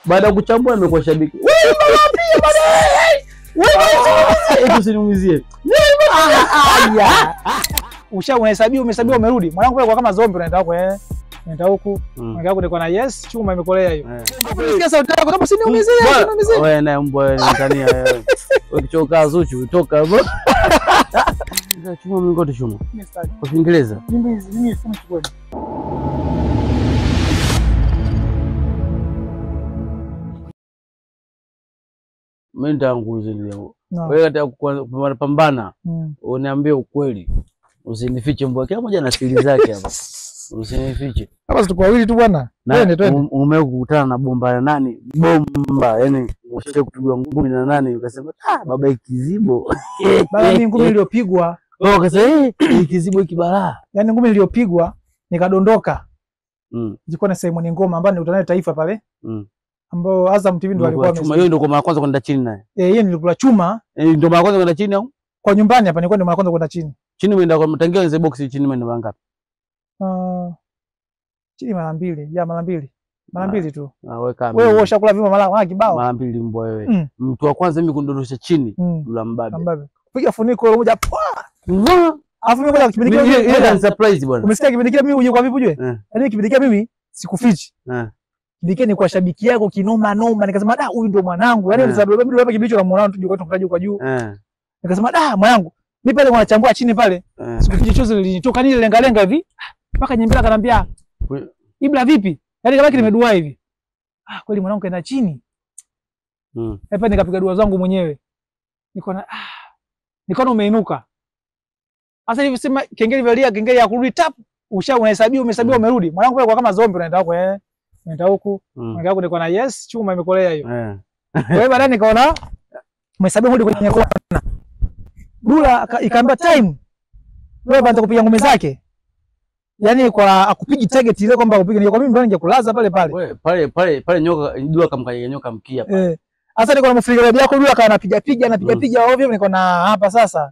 Baada ya kuchambua imekuwa shabiki. Wewe pia bwana. Wewe usiniumizie. Unahesabiwa umerudi. Mwanangu wewe kwa kama zombie unaenda huko Nenda huku. Unaenda huko na yes, chuma imekolea hiyo. Unasikia sauti yako kama usiniumizie. Wewe na mbwa wewe Tanzania wewe. Ukichoka Zuchu toka hapo. Chuma mingote chuma. Kwa Kiingereza. Mimi simu chukua. Mimi ndanguze leo. Wewe hata kupambana uniambie ukweli. Usinifiche mbwa kila mmoja na siri zake hapa. Usinifiche. Hapa tuko wawili tu bwana. Twende. Umekutana na bomba ya nani? Bomba, yani ushaje kupigwa ngumi na nani ukasema baba ikizibo. Baba mimi ngumi iliyopigwa. Ukasema ikizibo kibalaa. Yaani ngumi iliyopigwa nikadondoka. Ilikuwa na Simon Ngoma ambaye nilikutana naye Taifa pale. Ambao Azam TV ndo alikuwa chuma. Hiyo ndio kwa mara kwanza kwenda chini naye. Hiyo nilikula chuma. Ndio mara kwanza kwenda chini au? Kwa nyumbani hapa nilikuwa ndio mara kwanza kwenda chini. Chini umeenda kwa mtangia nze box chini umeenda mara ngapi? Chini mara mbili. Ya mara mbili. Mara mbili tu. Wewe ushakula vima mara kibao. Mara mbili mbwa wewe. Mtu wa kwanza mimi kundondosha chini Dula Mbabe. Piga funiko ile moja. Alafu mimi ngoja kipindi kile ile surprise bwana. Umesikia kipindi kile mimi uje kwa vipi ujue? Yaani kipindi kile mimi sikufichi. Kipindi kwa shabiki yako kinoma noma nikasema huyu ndo mwanangu. Yaani sababu mimi hapa kibicho na mwanangu tuje kwa juu. Nikasema mwanangu. Mimi pale wanachambua chini pale. Sikufichi chochote lilinitoka nile lenga hivi. Mpaka Nyembela akaniambia, "Ibla vipi?" Yaani kabaki nimedua hivi. Kweli mwanangu kaenda chini. Hapa nikapiga dua zangu mwenyewe. Nikaona umeinuka. Sasa hivi sema kengele valia kengele ya kurudi tap unahesabiwa umerudi. Mwanangu wewe kwa kama zombie unaenda huko Unaenda huku. Unaenda huko niko na yes, chuma imekolea hiyo. Wewe baadaye nikaona umehesabiwa hadi kwenye kona. Dula ikaambia time. Wewe bado kupiga ngome zake. Yaani kwa akupigi target ile kwamba upige kwa mimi ndo ningekulaza pale. Wewe pale nyoka Dula kamkaje nyoka mkia pale. Sasa niko na mfrigari yako Dula kana anapiga ovyo niko na hapa sasa.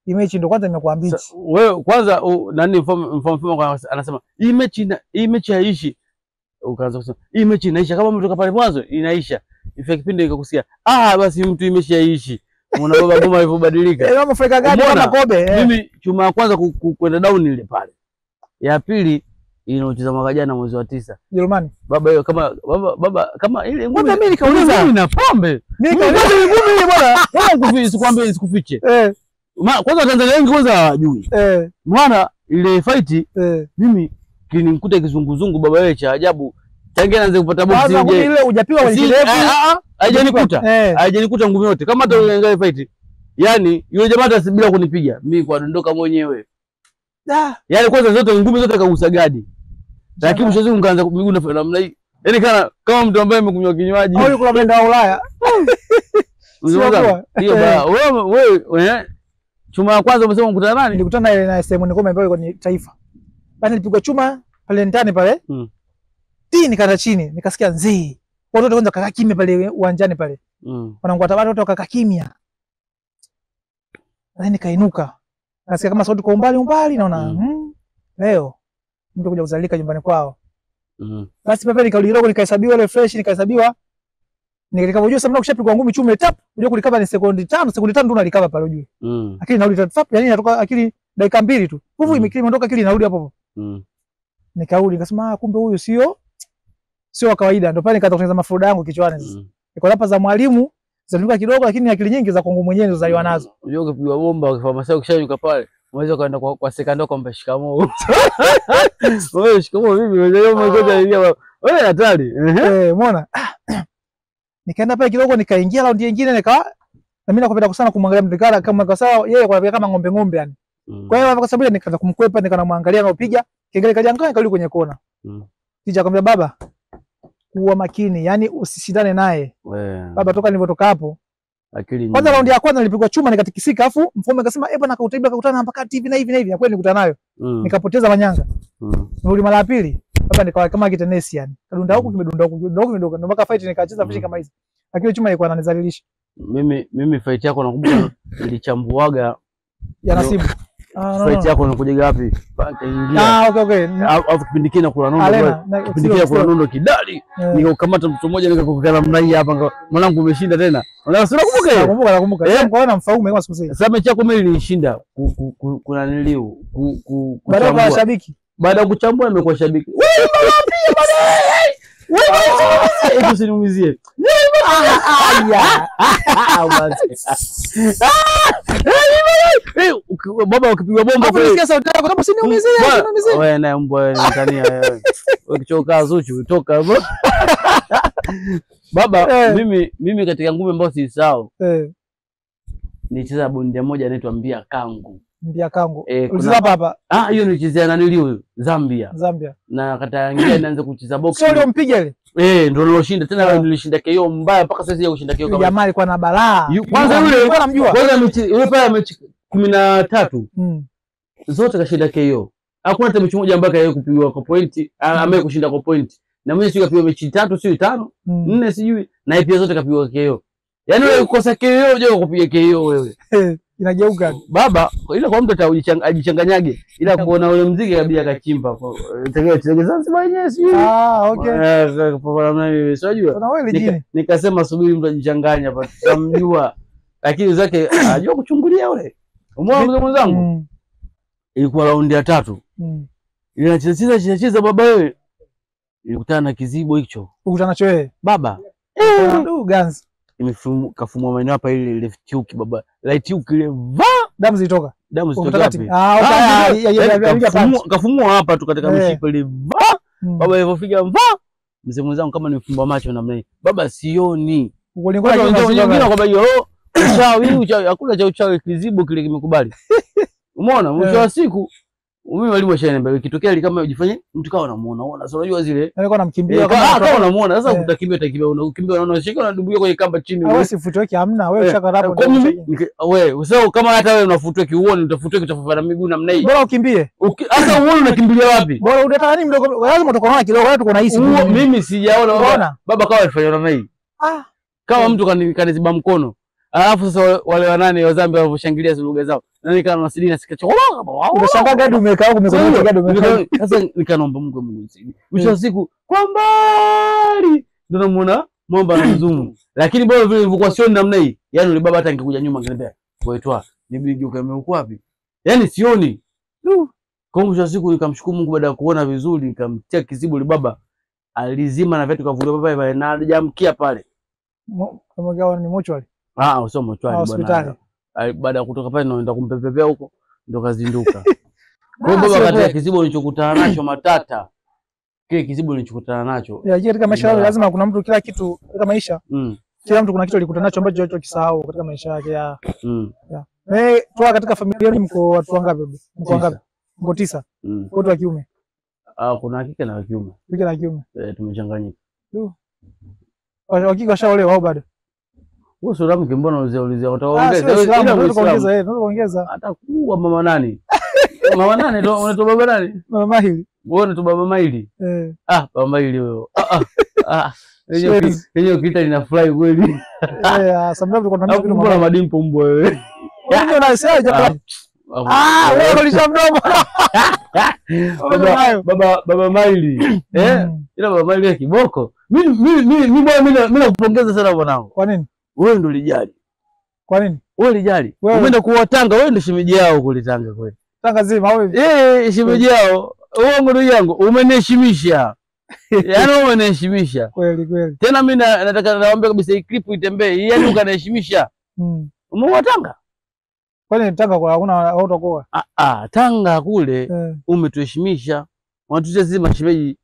Mechi ndo kwanza imekuwa mbichi. Wewe kwanza nani mfano anasema hii mechi haishi. Ukaanza kusema hii mechi inaisha kama mtu pale mwanzo inaisha. Ifika kipindi ikakusikia basi mtu hii mechi haishi. Unaona baba bomba ilivyobadilika. Kama Afrika gani kama Kobe. Mimi chuma ya kwanza kwenda down ile pale. Ya pili inaocheza mwaka jana mwezi wa 9. Jerumani. Baba hiyo kama ile ngumi. Mimi nikauliza mimi na pombe. Mimi nikauliza ngumi ile bwana. Wewe sikwambie sikufiche. Kwanza Tanzania wengi kwanza hawajui. Mwana ile fight mimi kininikuta kizunguzungu baba wewe cha ajabu. Tangia naanza kupata boxing nje. Kwanza ile hujapigwa kwenye kirefu. Haijanikuta ngumi yote. Kama hata ile fight. Yaani yule jamaa hata bila kunipiga, mimi kwa dondoka mwenyewe. Yaani kwanza ngumi zote kagusa gadi. Lakini mshazi ungeanza miguu na namna hii. Yaani kama mtu ambaye amekunywa kinywaji. Au yuko kwenda Ulaya. Hiyo wewe chuma ya kwanza umesema ukutana nani? Nilikutana ile na Simon Ngoma ambayo ni Taifa. Basi nilipigwa chuma pale ndani pale. Nikaenda chini, nikasikia nzii. Watoto kwanza kaka kimya pale uwanjani pale. Wanangu watabata watoto kaka kimya. Basi nikainuka. Nasikia kama sauti kwa umbali naona leo mtu kuja kuzalika nyumbani kwao. Basi pale nikarudi kidogo nikahesabiwa ile fresh nikahesabiwa. Nikajua sasa kushapigwa ngumi chuma tap, unajua kulikava ni sekondi 5 ndo unalikava pale ujue. Akili narudi tap, yani inatoka akili dakika 2 tu. Nguvu imeondoka akili inarudi hapo hapo. Nikarudi nikasema kumbe huyu sio wa kawaida. Ndio pale nikaanza kutengeneza mafuda yangu kichwani sasa. Niko hapa za mwalimu zinatumika kidogo lakini akili nyingi za kwangu mwenyewe nilizaliwa nazo. Unajua ukipigwa bomba ukifanya ukishanyuka pale, unaweza kaenda kwa sekando kwamba shikamoo. Wewe shikamoo vipi? Wewe hatari. Umeona? Nikaenda pale kidogo nikaingia raundi nyingine na mimi nakupenda sana kumwangalia Mdikala kama kwa sawa yeye kwa kama ng'ombe yani. Kwa hiyo kwa sababu nikaanza kumkwepa nikanamwangalia na upiga kengele kajangaa karudi kwenye kona. Kisha akamwambia baba kuwa makini yani usishindane naye. Baba toka nilipotoka hapo akili kwanza raundi ya kwanza nilipigwa chuma nikatikisika afu mfalme akasema bwana kautaiba kakutana mpaka hivi na hivi kweli nikutana nayo. Nikapoteza manyanga. Nirudi mara ya pili baba nikawa kama kitenesi yani. Kadunda huko kimedunda huko mpaka fight nikacheza fishi kama hizi. Lakini chuma ilikuwa ananizalilisha. Mimi fight yako nakumbuka nilichambuaga ya Nasibu. Fight yako unakuja wapi? Kaingia. Okay. Au kipindi kile kula nondo. Kipindi kile kula nondo kidali. Nikakamata mtu mmoja nikakukana mrai hapa. Mwanangu umeshinda tena. Unasema kumbuka hiyo? Nakumbuka. Sasa kwa na mfaume kama siku zile. Sasa mechi yako mimi nilishinda kuna niliu baada ya shabiki. Baada ya kuchambua nimekuwa shabiki. Wewe pia baadaye. Wewe usiniumizie. Baba ukipigwa bomba hapo nisikia sauti yako kama usiniumizie. Wewe na mbwa wewe Tanzania wewe. Ukichoka Zuchu toka hapo. Baba mimi katika ngumi ambayo si sawa. Nicheza bondia moja anaitwa Mbia Kangu. Mbia Kangu. Ulicheza hapa? Hiyo nilichezea na nilio Zambia. Na kataangia naanza kucheza boxing. Sio mpiga ile. Ndio niloshinda tena wewe nilishinda KO mbaya mpaka sasa ya kushinda KO kama. Jamaa alikuwa na balaa. Kwanza yule alikuwa anamjua. Kwanza yule pale mechi 13. Zote kashinda KO. Hakuna hata mechi moja ambayo kaye kupigwa kwa point, ambaye kushinda kwa point. Na mimi sio kapigwa mechi 3 sio 5, 4 sijui na pia zote kapigwa KO. Yaani wewe ukosa KO unajua kupiga KO wewe. Inageuka. Baba ile kwa mtu ajichanganyage ila kuona ule mziki kabisa akachimba kwa tegeza sema yenyewe sijui. Okay. Kwa namna hiyo unajua. Nikasema subiri mtu ajichanganya hapa tutamjua. Lakini zake anajua kuchungulia yule. Umeona mzee mwenzangu? Ilikuwa raundi ya 3. Ile anacheza baba wewe. Nilikutana na kizibo hicho. Ukutana nacho wewe? Baba. Ganzi. Kafumwa maeneo hapa ile left hook baba. Right hook ile damu zilitoka. Damu zilitoka wapi? Kafumwa hapa tu katika mshipa ile baba ilipofika mzee mwenzangu kama nimefumba macho namna hii. Baba sioni. Wengine kwamba hiyo uchawi hakuna cha uchawi kizibo kile kimekubali. Umeona mwisho wa siku mimi walimu washaniambia ikitokea ile kama ujifanye mtu kawa unamuona unaona sio unajua zile alikuwa anamkimbia kama unamuona sasa utakimbia unakimbia unaona shika unadumbukia kwenye kamba chini wewe usifutweke hamna wewe ushaka hapo wewe usao kama hata wewe unafutweke uone utafutweke utafufana miguu namna hii bora ukimbie hata uone unakimbilia wapi bora unataka nini mdogo lazima utakoona kidogo watu kuna hisi mimi sijaona baba kawa alifanya namna hii kama mtu kaniziba mkono alafu sasa wale wanane wa Zambia walivyoshangilia lugha zao na nikana na sidina sikachoka unashangaa gadi umekaa huko umekomea gadi umekaa sasa nikanomba Mungu nisaidie mwisho wa siku kwa mbali ndio namuona mwamba na mzumu lakini bora vile nilivyokuwa sioni namna hii yani yule baba hata angekuja nyuma angeniambia poetwa nibidi ukameuko wapi yani sioni kwa mwisho wa siku nikamshukuru Mungu baada ya kuona vizuri nikamtia kizibo yule baba alizima na vitu kavulia baba pale na alijamkia pale kama gawa ni mochwali sio mochwali bwana. Baada ya kutoka pale naenda kumpepepea huko ndo kazinduka. Kwa hiyo baba katika kizibo nilichokutana nacho matata. Kile kizibo nilichokutana nacho. Katika maisha yao lazima kuna mtu kila kitu katika maisha. Kila mtu kuna kitu alikutana nacho ambacho hajakisahau katika maisha yake ya. Toa katika familia yenu mko watu wangapi? Mko wangapi? Mko 9. Wote wa kiume. Kuna kike na wa kiume. Kike na kiume. Tumechanganyika. Wakike washaolewa au bado? Wewe sura mke mbona ulizia utaongeza ongeza hata kuwa mama nani mama nani ndo unaitwa baba nani mama Mahili wewe unaitwa baba Mahili baba Mahili wewe yenyewe kita linafurahi kweli sababu tulikuwa tunamjua kitu mbona madimpo mbwa wewe ndio nasema wewe ulishamdomo baba Mahili ila baba Mahili kiboko mimi nakupongeza sana bwanangu. Kwa nini? Wewe ndo lijali. Kwa nini? Wewe lijali. Umeenda kuwa Tanga, wewe ndo shemeji yao kule Tanga kweli. Tanga zima wewe. Shemeji yao. Wewe ndugu yangu, umeniheshimisha. Yaani umeniheshimisha. Kweli. Tena mimi nataka naomba kabisa hii clip itembee. Yaani ukaniheshimisha. Umeoa Tanga? Kwa nini Tanga kwa hakuna watu kwa? Tanga kule umetuheshimisha. Wanatutia zima shemeji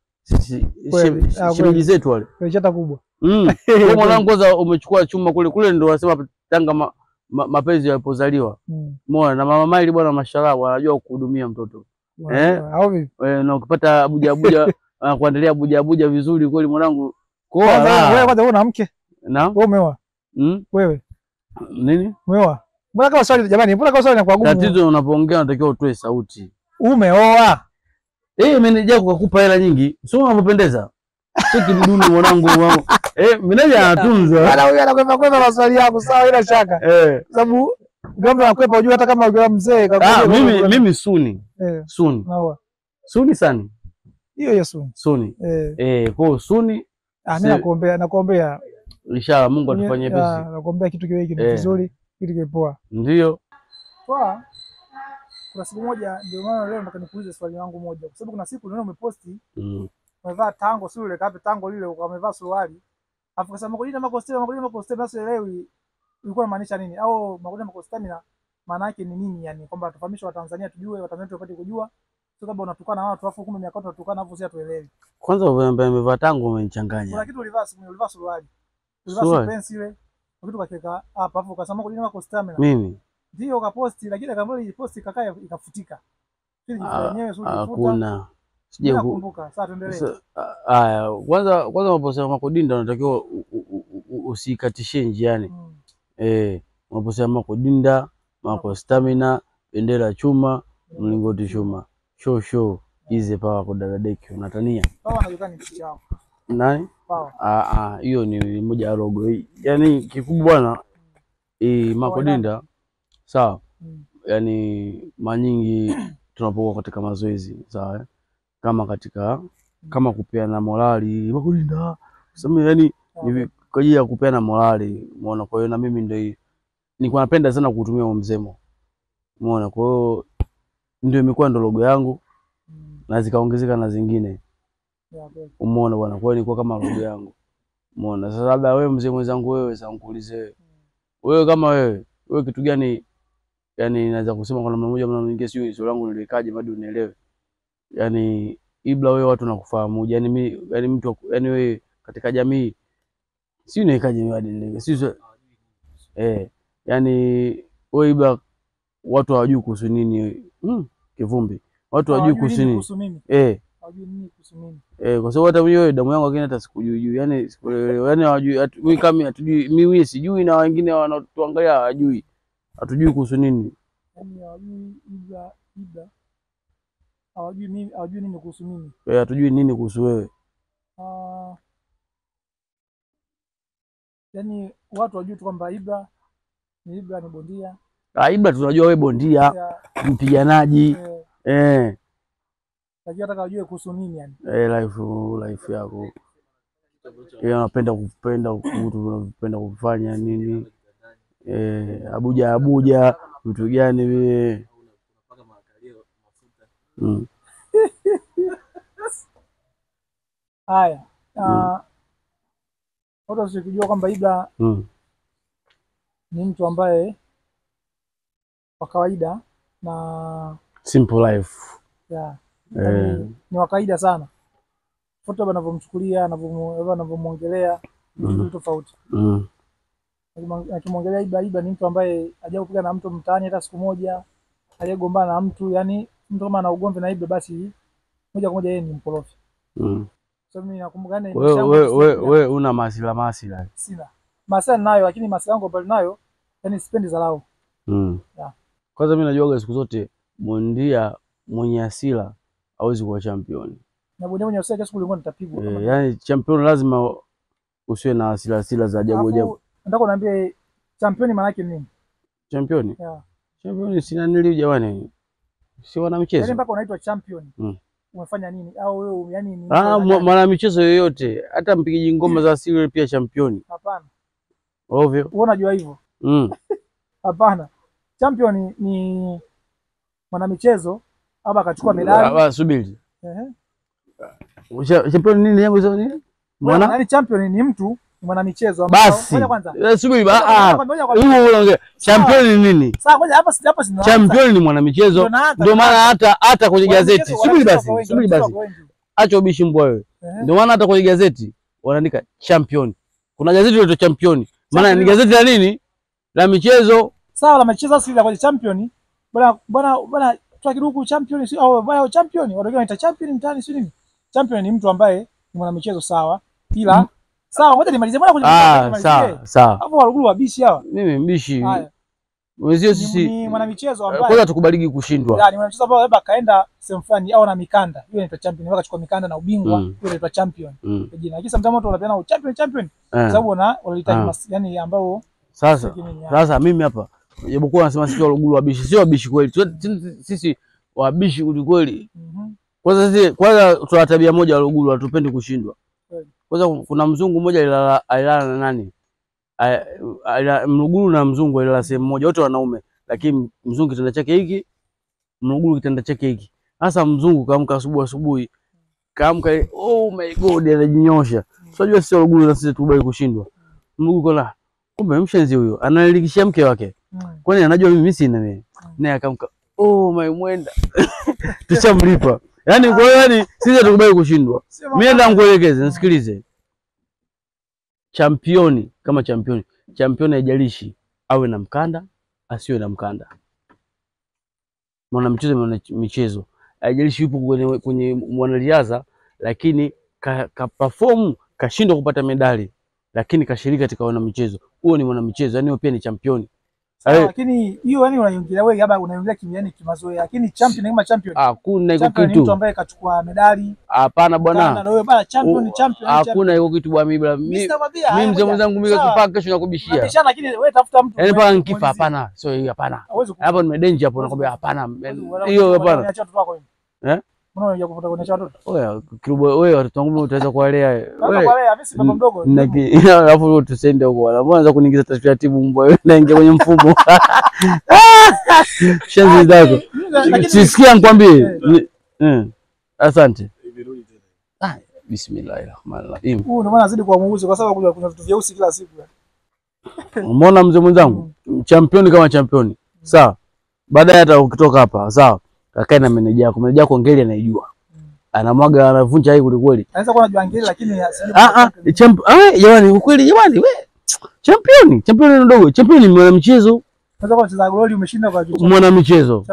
shemeji zetu wale. Chata kubwa. Kwa mwanangu kwanza umechukua chuma kule ndo wanasema Tanga mapenzi yalipozaliwa. Umeona na mama Mahili bwana mashallah anajua kuhudumia mtoto. Au vipi? Na ukipata abuja kuendelea abuja vizuri kweli mwanangu. Kwa wewe kwanza una mke? Na wewe umeoa? Wewe. Nini? Umeoa? Mbona kama swali jamani, mbona kama swali inakuwa gumu? Tatizo unapoongea unatakiwa utoe sauti. Umeoa? Meneja kukupa hela nyingi. Sio unapopendeza. Sio kidudu mwanangu wangu. Meneja anatunza. Bana huyu anakwenda maswali yako sawa ila shaka. Sababu Ndio mtu anakwepa unajua hata kama ukiwa mzee mimi Suni. Suni. Suni sana. Hiyo Suni. Suni. Kwa Suni mimi nakuombea. Inshallah Mungu atufanyie pesi. Nakuombea kitu kiwe kizuri, kitu kiwe poa. Ndio. Poa. Kuna siku moja ndio maana leo nataka nikuulize swali langu moja. Kwa sababu kuna siku niona umeposti umevaa tango sio ile kape tango lile umevaa suruali. Afu kasema Makodinda Makostamina basi elewi ilikuwa inamaanisha nini? Au Makodinda Makostamina maana yake ni nini yani? Kwamba tufahamishe Watanzania tujue, Watanzania tupate kujua. Sio kama unatukana na watu afu kumbe miaka unatukana afu sisi hatuelewi. Kwanza umevaa tango umenichanganya. Kuna kitu ulivaa suruali. Ulivaa pensi ile. Kitu kakeka hapa afu kasema Makodinda Makostamina. Mimi ndio kaposti lakini akamwona posti kakaa ikafutika. Hakuna. Sije kukumbuka. Sasa tuendelee. Haya, kwanza unaposema Makodinda unatakiwa usikatishie njiani. Unaposema Makodinda, Makostamina, bendera chuma, mlingoti chuma. Show ize power kwa dadadeki unatania. Power anajukani kitu chao. Nani? Power. Hiyo ni moja ya logo. Yaani kikubwa bwana Makodinda sawa. Yaani mara nyingi tunapokuwa katika mazoezi sawa, kama kupeana morali Makodinda sema yani ni kwa ajili ya kupeana morali, umeona. Kwa hiyo na mimi ndio nilikuwa napenda sana kutumia huo msemo, umeona. Kwa hiyo ndio imekuwa ndo logo yangu na zikaongezeka na zingine, umeona bwana. Kwa hiyo ilikuwa kama logo yangu, umeona. Sasa labda wewe mzee mwenzangu, wewe sasa nikuulize wewe, kama wewe kitu gani yani naweza kusema kwa namna moja au nyingine, sio hizo langu nilikaje hadi unielewe. Yani Ibra wewe watu nakufahamu, yani mimi yani mtu yani wewe katika jamii sio nikaje mimi hadi nileke sio yani wewe Ibra watu hawajui kuhusu nini Kivumbi, watu hawajui kuhusu nini hawajui nini kuhusu mimi kwa sababu hata mimi damu yangu lakini hata sikujui yani hawajui mimi kama hatujui, mimi sijui na wengine wanatuangalia hawajui, hatujui kuhusu nini. Yaani hawajui Ibra. Hawajui nini kuhusu mimi. Hatujui nini kuhusu wewe. Yaani watu wajui tu kwamba Ibra ni bondia. Ibra tunajua wewe bondia, mpiganaji. Lakini hata kujua kuhusu nini yani. Life yako. Unapenda unapenda kufanya nini? Abuja vitu gani vile? Haya. Watu wasikujua kwamba Ibra ni mtu ambaye wa kawaida na simple life. Ni wa kawaida sana. Watu wanavyomchukulia, wanavyomuongelea ni tofauti. Akimwongelea Ibra ni mtu ambaye hajawahi kupiga na mtu mtaani hata siku moja, aliyegombana na mtu, yani mtu kama ana ugomvi na Ibra basi moja kwa moja yeye ni mkorofi. So mimi nakumbuka wewe una masila. Sina. Masila nayo lakini masila yangu bali nayo yani sipendi dharau. Kwanza mimi najuaga siku zote bondia mwenye hasira hawezi kuwa champion. Na bondia mwenye hasira kesho kulingana nitapigwa. Yani champion lazima usiwe na hasira za ajabu. Nataka niambie champion maana yake nini? Champion? Champion sina nili jamani. Si wana michezo. Yaani mpaka unaitwa champion. Umefanya nini? Au wewe yani ni mwana michezo yoyote, hata mpigaji ngoma za asili pia champion. Hapana. Ovyo. Wewe unajua hivyo? Hapana. Champion ni mwana michezo au akachukua medali. Subiri. Champion nini yangu hizo nini? Yaani champion ni mtu mwana michezo ambao kwanza subiri champion ni nini? Sawa, ngoja hapa champion ni mwana michezo, ndio maana hata kwenye gazeti subiri basi acha ubishi mbwa wewe. Ndio maana hata kwenye gazeti wanaandika champion, kuna gazeti linaloitwa champion, maana ni gazeti la nini? La michezo. Sawa, la michezo si la kwenye champion bwana tukiruku champion si au bwana champion wanaongea wanaita champion mtani si nini? Champion ni mtu ambaye ni mwana michezo sawa, ila sawa, ngoja nimalizie. Mbona kwenye sawa. Hapo waluguru wabishi hawa. Mimi mbishi. Mwezio sisi ni mwana michezo ambaye kwanza tukubaliki kushindwa. Ni mwana michezo ambaye labda kaenda sehemu fulani au na mikanda. Hiyo inaitwa champion. Waka chukua mikanda na ubingwa, hiyo inaitwa champion. Jina. Lakini sometimes watu wanapeana champion. Sababu wanahitaji yani ambao sasa mimi hapa Japokuwa wanasema sisi Waluguru wabishi, sio wabishi kweli. Sisi wabishi kweli. Kwanza tuna tabia moja Waluguru, hatupendi kushindwa. Kwanza kuna mzungu mmoja alilala na nani? Mluguru na mzungu alilala sehemu moja, wote wanaume, lakini mzungu kitanda chake hiki, Mluguru kitanda chake hiki. Sasa mzungu kaamka asubuhi, kaamka, oh my god, anajinyosha. Unajua sisi Waluguru na sisi tukubali kushindwa. Mluguru kola, kumbe mshenzi huyo ananilikishia mke wake. Kwani anajua mimi sina mimi. Naye akamka, oh my mwenda. Tushamlipa. Yaani kwa hiyo yani sisi tukubali kushindwa. Mimi nenda nikuelekeze, nisikilize. Championi kama championi haijalishi awe na mkanda asiwe na mkanda. Michezo haijalishi yupo kwenye mwanariadha, lakini ka perform kashindwa kupata medali, lakini kashiriki katika michezo. Huo ni mwanamichezo, yani pia ni championi. Lakini hiyo yani unaiongelea wewe, labda unaiongelea kimiani kimazoea, lakini champion kama champion. Hakuna iko kitu. Ni mtu ambaye kachukua medali. Hapana bwana. Na wewe bwana champion ni champion. Hakuna iko kitu bwana mimi mzee mwenzangu mimi kipaka kesho nakubishia. Nakishana, lakini wewe tafuta mtu. Yaani paka nikifa hapana. Sio hiyo hapana. Hapo ni danger hapo, nakwambia hapana. Hiyo hapana. Mbona unajua kufuta kwenye watoto? Oya, kirubo wewe watoto wangu utaweza kuwalea. Wewe mimi si baba mdogo. Alafu tusende huko wala. Mbona unaweza kuniingiza taratibu mbwa wewe naingia kwenye mfumo. Shanzi zako. Sisikia nikwambie. Asante. Bismillahirrahmanirrahim. Ndio maana azidi kuwa muuzi kwa sababu kuna vitu vyeusi kila siku. Umeona mzee mwenzangu? Championi kama championi. Sawa. Baadaye hata ukitoka hapa, sawa? Kakae na meneja yako ngeli anaijua. Anamwaga anavunja hii kweli. Anaweza kuwa anajua ngeli lakini jamani ukweli jamani we. Championi ni ndogo. Championi ni mwanamichezo. Unaweza kuwa mchezaji goli umeshinda kwa jicho. Mwanamichezo.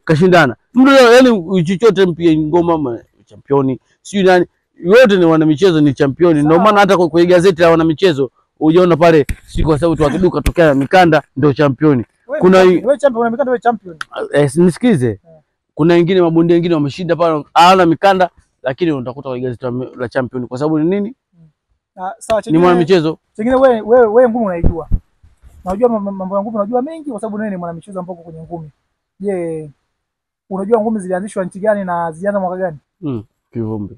Kashindana. Mtu yani chochote mpia ngoma championi. Sio nani yote ni wanamichezo ni championi. Ndio maana hata kwenye gazeti la wanamichezo ujiona pale si kwa sababu tu wakiduka tokea mikanda ndio championi. Kuna wewe champion una mikanda, wewe champion. Nisikize. Kuna wengine mabondia wengine wameshinda pale hawana mikanda, lakini utakuta kwa gazeti la champion kwa sababu ni nini? Sawa, ni mwana michezo. Kingine wewe ngumi unaijua. Unajua mambo ya ngumi unajua mengi kwa sababu wewe ni mwana michezo ambao kwenye ngumi. Je, unajua ngumi zilianzishwa nchi gani na zilianza mwaka gani? Kivumbi.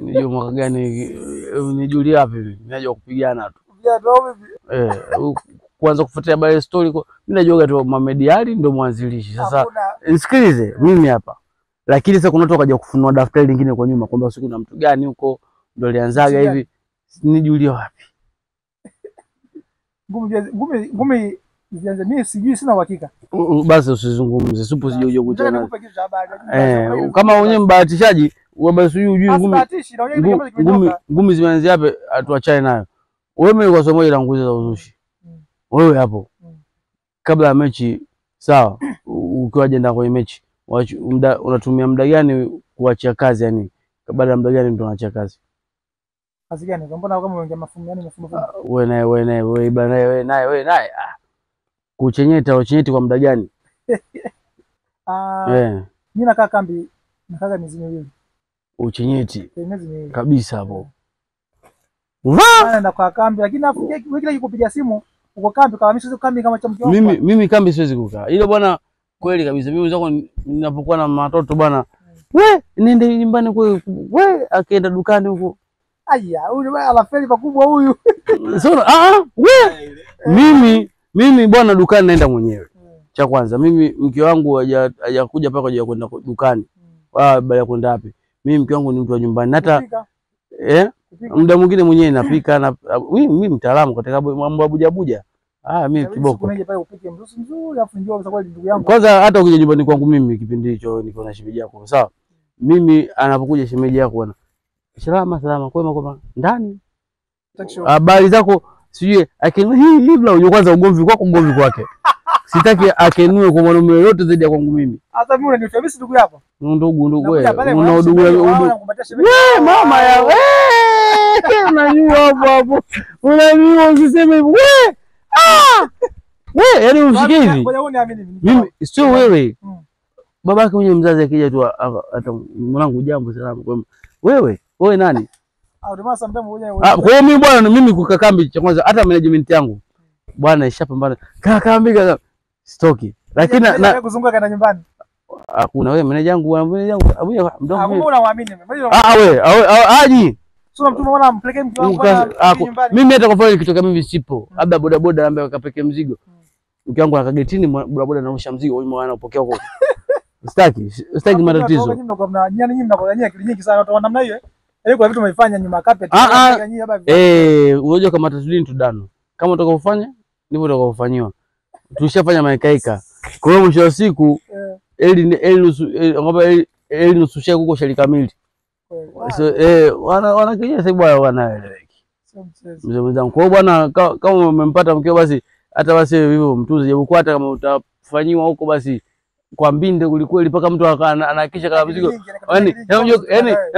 Nijua mwaka gani nijulia wapi mimi? Ninajua kupigana tu. Kwanza kufuatia habari story mimi najua tu Mohamed Ali ndio mwanzilishi. Sasa nisikilize mimi hapa. Lakini sasa kuna watu wakaja kufunua daftari lingine kwa nyuma kwamba siku na mtu gani huko ndio alianzaga hivi. Nijulia wapi? Ngumi zianze mimi sijui, sina uhakika. Basi usizungumze. Sipo sijui kutana. Kama wenyewe mbahatishaji, basi hujui ngumi zimeanzia hapa, atuachane nayo. Wewe kwa somo la nguzo za uzushi. Wewe hapo kabla ya mechi sawa, ukiwa ajenda kwenye mechi unatumia muda gani kuachia kazi? Yani baada ya muda gani mtu anaachia kazi? Kazi gani? Mbona kama unaongea mafumu yani mafumu? Wewe naye kuchenyeti kwa muda gani? Mimi nakaa kambi, nakaa miezi miwili. Uchenyeti kabisa hapo. Naenda kwa kambi, lakini wewe kila kupiga simu uko kambi kama mimi kambi kama champion. Mimi kambi siwezi kukaa. Ile bwana kweli kabisa. Mimi wenzako ninapokuwa na watoto bwana, we nende nyumbani kwa we akaenda dukani huko. Aya, huyu bwana anafeli pakubwa huyu. Sio we mimi bwana dukani naenda mwenyewe. Cha kwanza mimi mke wangu hajakuja paka kwa kwenda dukani. Baada ya kwenda wapi? Mimi mke wangu ni mtu wa nyumbani. Hata muda mwingine mwenyewe napika na mimi mtaalamu katika mambo ya buja. Mimi kiboko. Kwanza hata ukija nyumbani kwangu mimi kipindi hicho niko na shemeji yako. Sawa? Mimi anapokuja shemeji yako bwana. Salama kwema ndani. Habari zako sijui hii bila kwanza ugomvi kwake. Sitaki akenue kwa mwanaume yote zaidi ya kwangu mimi. Hata mimi unanifuata mimi si ndugu yako. Ndugu wewe. Una ndugu wewe. Mama ya wewe. Unajua hapo. Unajua usiseme hivyo. Wewe yani usikie hivi. Mimi sio wewe. Babake mwenye mzazi akija tu hata mwanangu jambo salama kwema. Wewe nani? Ndio maana sometimes kwa hiyo mimi bwana mimi kukaa kambi cha kwanza hata management yangu bwana ishapambana. Kaambia stoki. Lakini na kuzunguka kana nyumbani. Hakuna wewe meneja yangu mdomo unaamini mimi. Wewe aji. Sio mtu unaona mpelekee mtu wangu nyumbani. Mimi hata kwa mfano nikitoka mimi sipo. Labda bodaboda ambaye akapeke mzigo. Mke wangu akagetini bodaboda anaosha mzigo, wewe mwana upokea huko. Sitaki matatizo. Nyinyi mnakonyanyia akili nyingi sana watu wa namna hiyo. Kwa vitu mmeifanya nyuma carpet. Unajua kama tatulini tudano. Kama utakofanya ndivyo utakofanywa. Tulishafanya maikaika. Kwa hiyo mwisho wa siku eli nusu shake huko shali kamili. So wana kijana sasa bwana wanaeleweki. Mzee mzangu. Kwa hiyo bwana kama umempata mkeo basi hata basi hivyo mtuzi japo kwa hata kama utafanyiwa huko basi kwa mbinde kulikweli mpaka mtu anahakisha kama mzigo. Yaani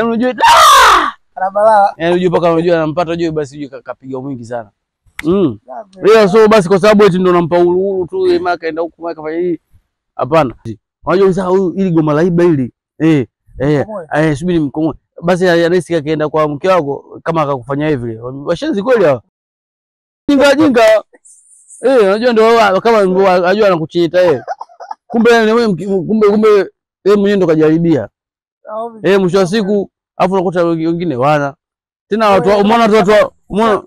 unajua barabara. Unajua mpaka unajua anampata unajua basi unajua kapiga mwingi sana. Leo so basi kwa sababu eti ndo nampa uhuru tu yeye maka kaenda huko maka fanya hii. Hapana. Unajua sasa huyu ili goma la iba hili. Subiri mkomo. Basi anahisi kaenda kwa mke wako kama akakufanya hivi. Washenzi kweli hao. Jinga. Unajua ndio kama unajua anakuchiita yeye. Kumbe yeye mwenyewe ndo kajaribia. Mwisho wa siku afu unakuta wengine wana. Tena watu umeona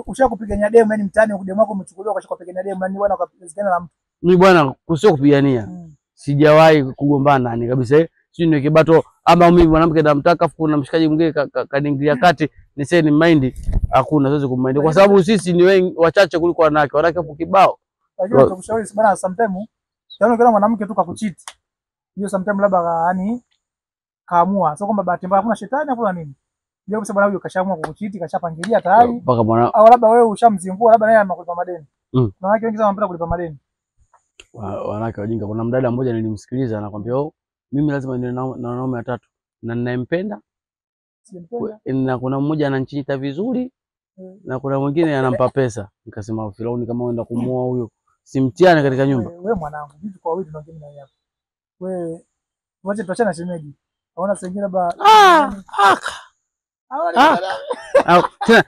ushakupigania demu yani mtaani demu wako umechukuliwa ukashakupigania demu yani bwana ukapigana na mtu. Mimi bwana kusio kupigania. Sijawahi kugombana nani kabisa. Sio niweke bato ama mimi mwanamke namtaka afu kuna mshikaji mwingine kadingilia kati ni say ni mind hakuna siwezi kumind kwa sababu sisi ni wengi wachache kuliko wanawake hapo kibao. Unajua tukushauri bwana sometimes yaani kama mwanamke tu kakucheat. Hiyo sometimes labda yani kaamua sio kwamba bahati mbaya hakuna shetani hakuna nini. Ndio kwa sababu huyo kashaamua kukucheat kashapangilia tayari. Mpaka bwana au labda wewe ushamzingua labda naye anakulipa madeni. Wanawake wengi sana wanapenda kulipa madeni. Wanawake wajinga. Kuna mdada mmoja nilimsikiliza anakuambia mimi lazima niwe na wanaume watatu na ninayempenda. Na kuna mmoja ananichita vizuri na kuna mwingine anampa pesa. Nikasema Firauni kama unaenda kumuoa huyo simtiane katika nyumba. Wewe mwanangu vitu kwa wewe tunaongea naye hapa. Wewe wacha tuachane shemeji. Haona sengine ba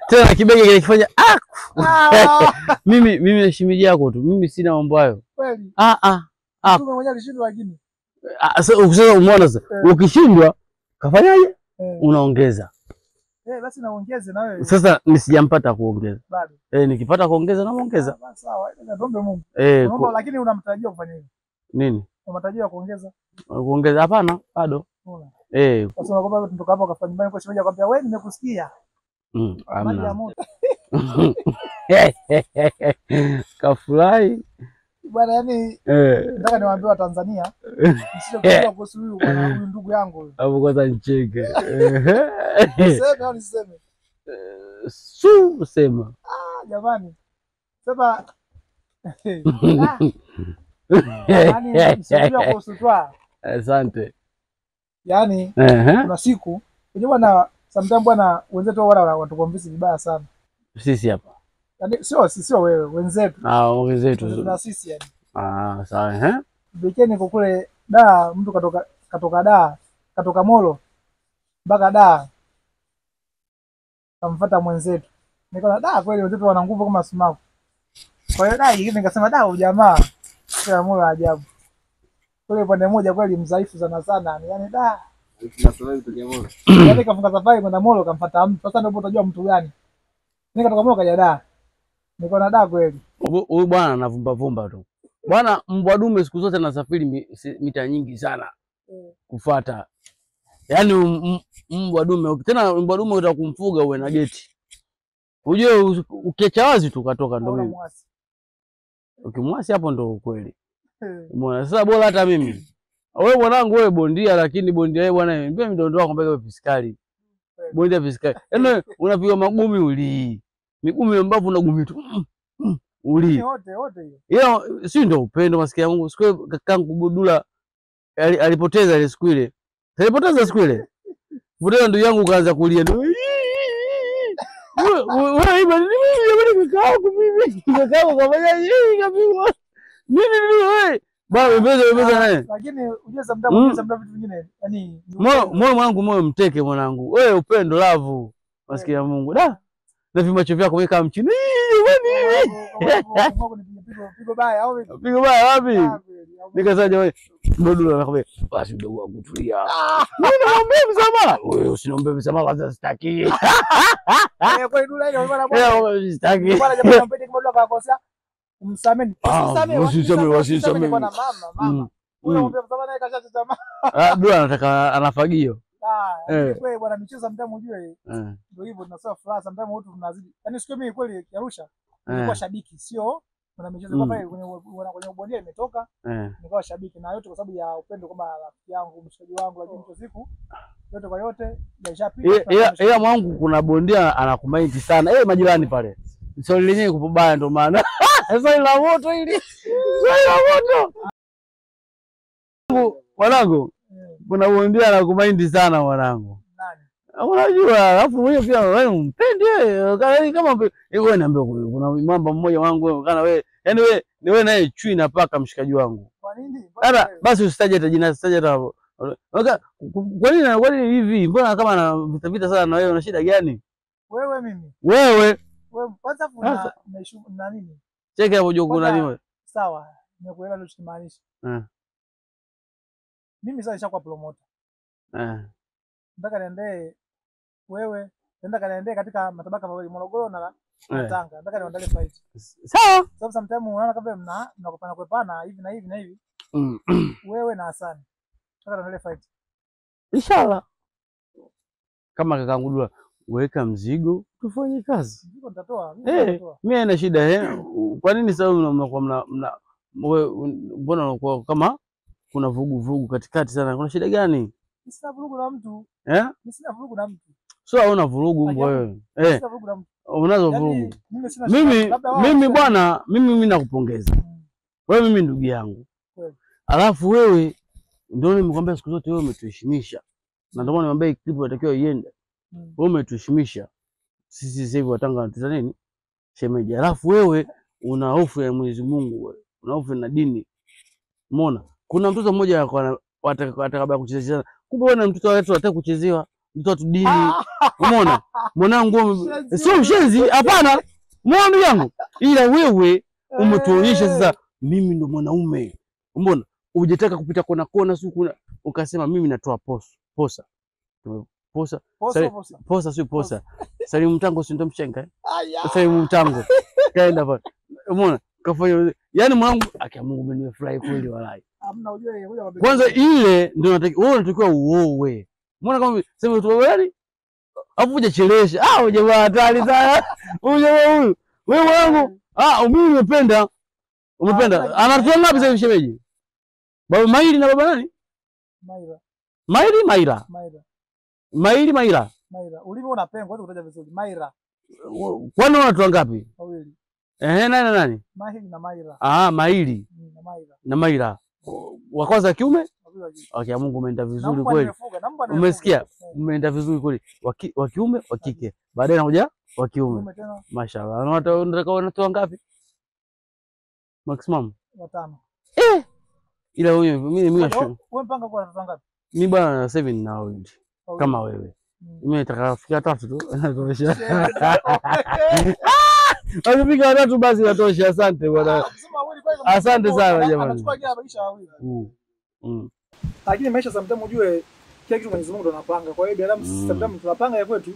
tena kibege kile kifanya mimi ni shemeji yako tu. Mimi sina mambo hayo. Kweli? Mtu mmoja alishindwa lakini sasa umeona sasa ukishindwa kafanyaje? Unaongeza. Basi naongeze na wewe. Sasa nisijampata kuongeza. Bado. Nikipata kuongeza na muongeza. Sawa, naomba Mungu. Naomba lakini unamtarajia kufanya hivyo. Nini? Unatarajia kuongeza? Kuongeza hapana, bado. Sasa unakopa kutoka hapo kafanya nyumbani kwa shemeji akwambia wewe nimekusikia. Amna. Kafurahi. Bwana yani nataka niwaambie wa Tanzania msije kujua kuhusu huyu bwana huyu ndugu yangu huyu. Hapo kwanza nicheke. Sema au niseme? Sema. Jamani. Sema yani msije kuhusu twa. Asante. Yani kuna siku unajua bwana sometimes bwana wenzetu wala watukomvisi vibaya sana. Sisi hapa. Yaani sio wewe wenzetu. Wenzetu. Na sisi yani. Sawa Bekeni niko kule mtu katoka Molo mpaka kamfuata mwenzetu. Nikaona kweli wenzetu wana nguvu kama sumaku. Kwa hiyo hivi nikasema jamaa kwa Molo ajabu. Kule upande mmoja kweli mdhaifu sana yani yani kafunga safari kwenda Molo kamfuata mtu. Sasa ndio utajua mtu gani. Nikatoka Molo kaja nikaona kweli. Huyu bwana anavumba tu. Bwana mbwa dume siku zote anasafiri mita nyingi sana kufuata. Yaani mbwa dume tena mbwa dume unataka kumfuga uwe na geti. Unajua ukiacha wazi tu katoka ndio mimi. Ukimwasi hapo ndio kweli. Umeona sasa bora hata mimi. Wewe mwanangu wewe bondia lakini bondia wewe bwana mimi ndio kwamba wewe fiskali. Bondia fiskali. Yaani unapiga magumi ulii. Migumi ambapo na gumi tu. Uli. Wote hiyo. Si ndio upendo maskini Mungu. Siku kakangu Budula alipoteza ile siku ile. Alipoteza siku ile. Budula ndio yangu kaanza kulia ndio. Wewe iba mimi kakaangu kafanya nini kapigwa. Nini wewe? Baba mbeza naye. Lakini unajua sometimes vitu vingine yani moyo mwanangu moyo mteke mwanangu. Wewe upendo love maskini Mungu. na vimacho vyako weka mchini. Pigo baya au pigo baya wapi? Nikasaje wewe Dodula anakwambia basi mdogo wangu tulia. Mimi naomba msamaha. Wewe usiniombe msamaha kwanza sitaki. Kwa Dodula ile bwana bwana. Sitaki. Bwana jamaa mpende Dodula akakosea. Umsameni. Wasisameni bwana mama. Unaomba msamaha naye kashacha tamaa. Dodula anataka anafagio. Wewe bwana michezo mtamu ujue. Ndio hivyo tunasema furaha sometimes watu tunazidi. Yaani siku mimi kweli Arusha nilikuwa shabiki sio kuna michezo kama ile kwenye ubondia imetoka nikawa shabiki na yote kwa sababu ya upendo kama rafiki yangu mshikaji wangu lakini mwisho siku yote kwa yote ila mwangu kuna bondia anakumaiti sana majirani pale swali lenyewe kupo baya ndo maana swali la moto hili swali la moto mwanangu kuna bondia anakumaiti sana mwanangu unajua alafu wewe pia wewe umpende kama wewe niambia kuna mambo mmoja wangu wewe kana wewe yani wewe ni wewe naye chui na paka mshikaji wangu kwa nini basi usitaje hata jina usitaje hata kwa nini hivi mbona kama na vita sana na wewe una shida gani wewe mimi wewe kwanza kuna na nini cheke hapo juu kuna nini sawa nimekuelewa ndio kimaanisha mimi sasa nishakuwa promoter nataka niende wewe nataka niende katika matabaka mawili Morogoro na Tanga nataka niandalie fight sawa sababu sometimes unaona kama mnakopana kwepana hivi na hivi na hivi wewe na Hassan nataka niandalie fight inshallah kama kakaangu Dula weka mzigo tufanye kazi mzigo nitatoa mimi haina shida kwa nini sasa mnakuwa mbona unakuwa kama kuna vugu katikati sana kuna shida gani sina vurugu na mtu sina vurugu na mtu sio hauna vurugu mbwa wewe sina vurugu na mtu unazo vurugu mimi bwana mimi nakupongeza wewe mimi ndugu yangu alafu wewe ndio nimekwambia siku zote wewe umetuheshimisha na ndio maana nimeambia clip inatakiwa iende wewe umetuheshimisha sisi sasa hivi watanga tuta nini shemeji alafu wewe una hofu ya Mwenyezi Mungu wewe una hofu na dini umeona kuna mtoto mmoja atakabla kuchezea kumbe wewe na mtoto wetu anataka kuchezewa mtoto wa dini umeona mwanangu sio mshenzi hapana umeona ndugu yangu ila wewe umetuonyesha sasa mimi ndo mwanaume umeona unataka kupita kona siku ukasema mimi natoa posa sio posa Salimu Mtango si ndo mshenga Salimu Mtango kaenda pale umeona kafanya yani mwanangu akiamungu mimi nimefurahi kweli walai hamna ujue kwanza ile ndio unatakiwa wewe unatakiwa uowe umeona kama sema tu wewe hapo hujachelewesha jamaa hatari sana huyu wewe mwanangu mimi nimependa umependa anatoa ngapi sasa shemeji baba Maili na baba nani Maira ulimi unapenga wewe utaja vizuri Maira kwani unatoa ngapi wawili nani Mahili na Maira Maili na Maira wa kwanza kiume okay Mungu umeenda vizuri kweli umesikia umeenda vizuri kweli wa kiume wa kike baadaye nakuja wa kiume mashaallah unataka unatoa ngapi maximum 5 ila mimi wewe mpanga kwa unatoa ngapi mimi bwana sasa hivi nina wawili kama wewe mimi nataka kufikia 3 tu natosha Akifika 3 basi natosha asante bwana asante sana jamani lakini maisha sometimes ujue kila kitu Mwenyezi Mungu ndo anapanga kwa hiyo binadamu sometimes tunapanga ya kwetu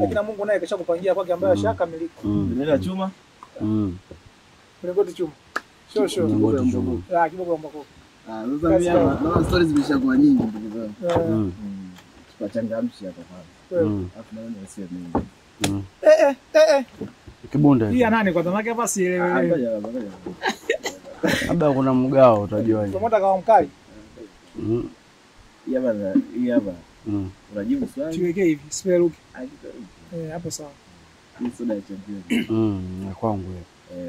lakini Mungu naye kashakupangia kwake ambayo ashakamilika ndio chuma kule kwetu chuma sure kiboko mbako sasa mimi na stories zimeshakuwa nyingi ndugu zangu tutachangamsha hapa alafu naona niseme mimi kibunda hii nani kwa dhamaki hapa sielewi labda kuna mgao utajua hivi mmoja kama mkali hii hapa unajibu swali tuweke hivi siperuki hapo sawa hii soda ya champion na kwangu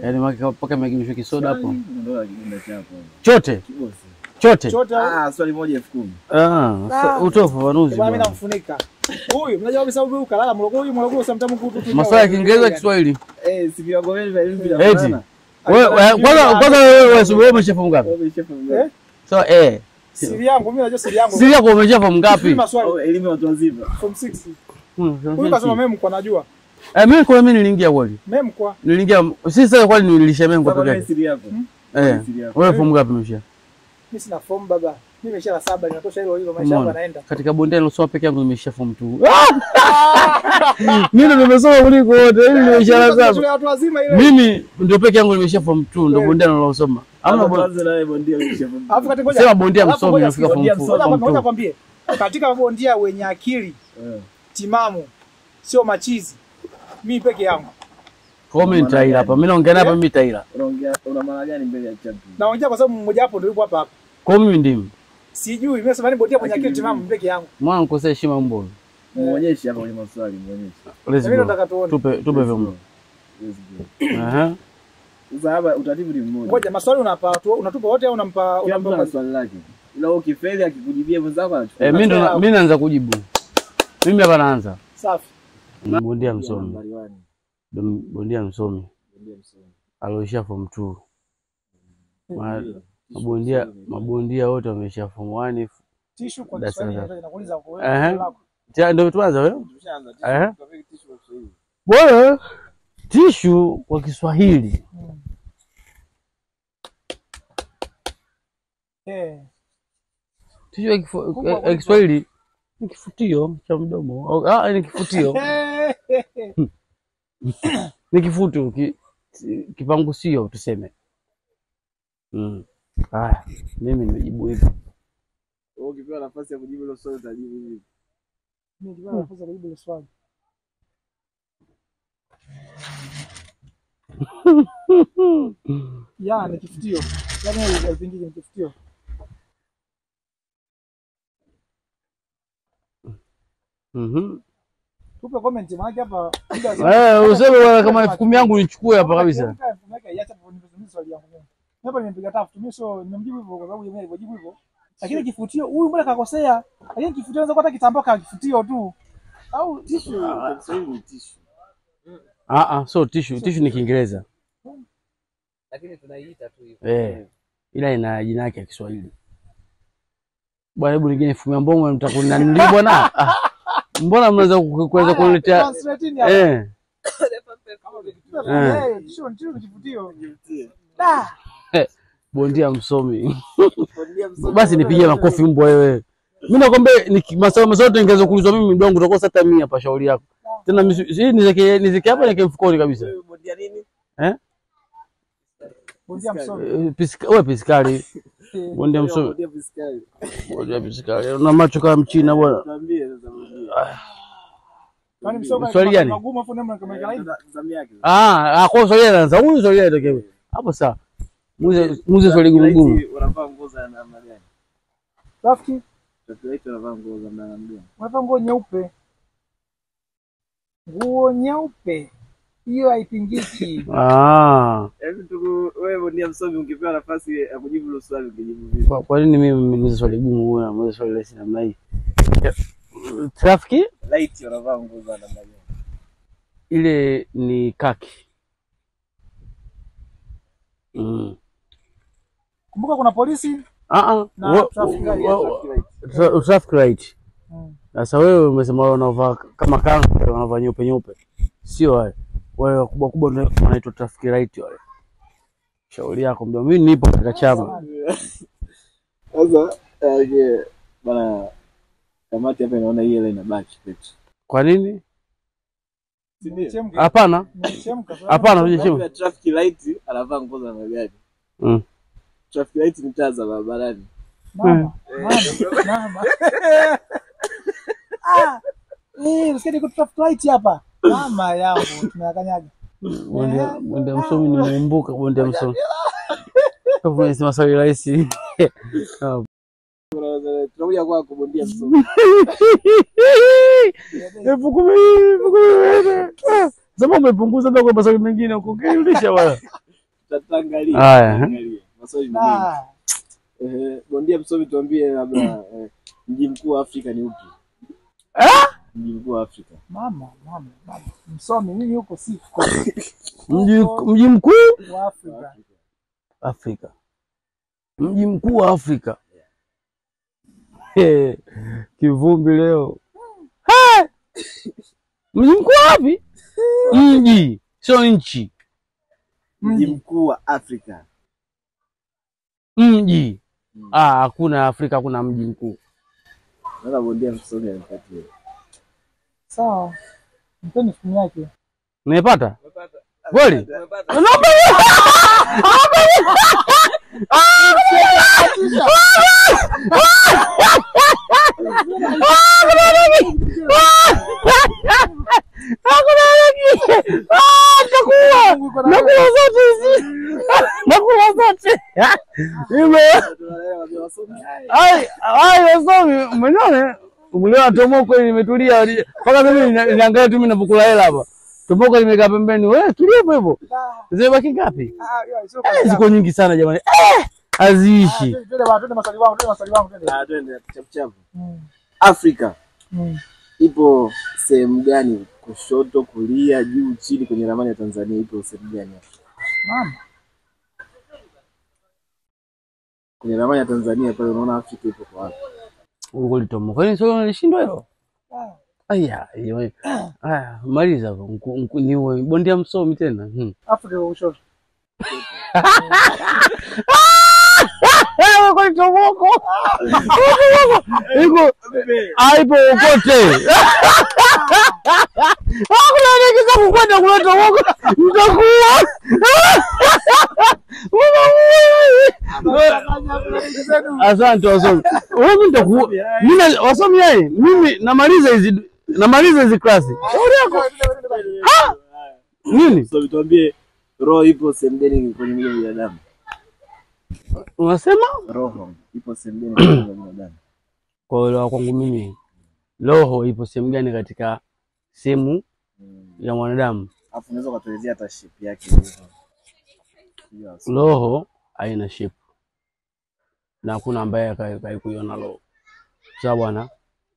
yaani mpaka mmegimisha kisoda hapo ndio kibunda chapo chote swali moja 10,000 utoa ufafanuzi mimi namfunika huyu mnajua kabisa huyu kalala Morogoro sometimes kutu maswala ya Kiingereza Kiswahili si viwango vile hivi vinafana wewe kwanza wewe umeshafahamu ngapi so siri yangu mimi najua siri yangu siri yako umeshafahamu ngapi elimu ya watu wazima form 6 huyu kasema mimi mko najua Mimi kwa mimi niliingia kweli. Memkwa. Niliingia sasa kweli nilisha Memkwa peke yake. Siri yako. Wewe fomu ngapi umesha? Mimi sina fomu baba. Mimi nimesha 7 ninatosha hilo maisha yangu yanaenda. Katika bonde nilisoma peke yangu nimesha fomu 2. Mimi ndo nimesoma kuliko wote. Mimi nimesha 7. Mimi ndio peke yangu nimesha fomu 2 ndo bonde nilosoma. Hamna kwanza nawe bondia nimesha fomu 2. Alafu katika sema bondia msomi nafika fomu 4. Ngoja kwambie. Katika bondia wenye akili timamu sio machizi. Mimi peke yangu. Comment taila hapa. Mimi naongea hapa mimi taila. Una maana gani mbele ya champion? Naongea kwa sababu mmoja wapo ndio yupo hapa. Kwa mimi ndimi. Sijui mimi sema ni bondia mwenye akili timamu peke yangu. Mwana nikosea heshima mbona. Muonyeshe hapa kwenye maswali, muonyeshe. Mimi nataka tuone. Tupe vyombo. Sasa hapa utaratibu ni mmoja. Ngoja maswali unatupa wote au unampa swali lake. Ila ukifeli akikujibia mwenzako anachukua. Mimi naanza kujibu. Mimi hapa naanza. Safi. Bondia msomi. Bondia msomi. Aloisha form 2. Mabondia wote wamesha form 1. Tishu kwa Kiswahili nakuuliza kwa wewe. Ndio tuanza wewe? Bora tishu kwa Kiswahili. Tishu ya Kiswahili ni kifutio cha mdomo. Ni kifutio. Ni kifutu kipangusio tuseme. Mimi nimejibu hivyo. Wewe ukipewa nafasi ya kujibu hilo swali utajibu hivi. Mimi nikipewa nafasi ya kujibu hilo swali. Ni kifutio. Yaani haipingiki ni kifutio. Tupe comment maana hapa. Useme bwana kama 10,000 yangu nichukue hapa kabisa. Hapa nimepiga tafu. Mimi sio nimemjibu hivyo kwa sababu yeye alijibu hivyo. Lakini kifutio huyu mbona kakosea? Lakini kifutio unaweza kupata kitambaa kama kifutio tu. Au tissue, Kiswahili ni tissue. So tissue ni Kiingereza. Lakini tunaiita tu hivyo. Ila ina jina lake ya Kiswahili. Bwana hebu ningine fumia mbongo mtakunanilia bwana. Mbona mnaweza kuweza kuletea bondia msomi. Basi nipige makofi mbwa wewe. Mimi nakwambia masomo yote ningeweza kuulizwa mimi mdongo utakosa hata 100 hapa shauri yako. Tena hii nizeke hapa nike mfukoni kabisa. Bondia nini? bondia msomi. Wewe piskali. Bondia msomi. Bondia piskali. Una macho kama mchina bwana. Niambie sasa bondia. Kwani msomi swali gani? Magumu afu ndio mkameka live. Kwa swali anaanza. Huyu swali yake. Hapo sawa. Muze swali gumu. Unavaa nguo za namna gani? Rafiki. Tutaita unavaa nguo za namna gani? Unavaa nguo nyeupe. Nguo nyeupe. Hiyo haipingiki. Hivi tu wewe bondia msomi ungepewa nafasi ya kujibu hilo swali ungejibu vipi? Kwa nini mimi niulize swali gumu na niulize swali rahisi namna hii? Trafiki? Light unavaa nguo za namna gani? Ile ni kaki. Kumbuka kuna polisi. Traffic light. Sasa wewe umesema unavaa kama kanzu, unavaa nyeupe. Sio wale wakubwa kubwa wanaitwa traffic light wale. Shauri yako ndio mimi nipo katika chama. Sasa bana kamati hapa inaona hii ile inabaki kwetu. Kwa nini? Hapana. Hapana, hujachemka. Traffic light anavaa nguo za magari. Traffic light ni taa za barabarani. Mama. Usikie kwa traffic light hapa. Mama yangu tunakanyaga. Bondia msomi nimeumbuka bondia msomi. Kwa hiyo maswali rahisi. Tunakuja kwako bondia msomi. Fukume. Sasa umepunguza ndio kwa maswali mengine uko kirudisha bwana. Tutaangalia. Haya. Maswali mengi. Bondia msomi tuambie labda mji mkuu wa Afrika ni upi? Mji mkuu wa Afrika. Mama. Msomi mimi huko siko. Mji mkuu wa Afrika. Mji mkuu wa Afrika. Kivumbi leo. Mji mkuu wapi? Mji, sio nchi. Mji mkuu wa Afrika. Mji. Hakuna Afrika hakuna mji mkuu. Sasa bondia msomi anapatia. Sawa. Mpeni simu yake. Nimepata? Kweli? Naomba. Nakula zote. Wasomi umeona? Umeona tomoko limetulia mpaka mimi niangalia tu mimi ninapokula hela hapa. Tomoko limekaa pembeni. Wewe tulia hapo hivyo. Zimebaki ngapi? Ziko nyingi sana jamani. Haziishi. Twende maswali wangu. Twende chap. Afrika. Ipo sehemu gani? Kushoto, kulia, juu, chini kwenye ramani ya Tanzania ipo sehemu gani? Mama. Kwenye ramani ya Tanzania pale unaona Afrika ipo kwa wapi? Uko litomoko. Kwani sio unashindwa hilo? Aya, hiyo. Maliza hapo. Ni wewe bondia msomi tena. Afrika ushoto. Kwa litomoko. Iko aipo kote. Hakuna nikiza kukwenda kula tomoko. Mtakuwa. Asante wasomi. Wewe nitakuwa mimi wasomi yeye. Mimi namaliza hizi klasi. Shauri yako. Nini? So tuambie roho ipo sehemu gani kwenye mwili wa binadamu? Unasema? Roho ipo sehemu gani kwenye mwili wa binadamu? Kwa hiyo kwangu mimi roho ipo sehemu gani katika sehemu ya mwanadamu? Alafu unaweza kutuelezea hata shape yake hiyo. Roho haina shape. Na hakuna ambaye kaikuiona roho. Sawa bwana?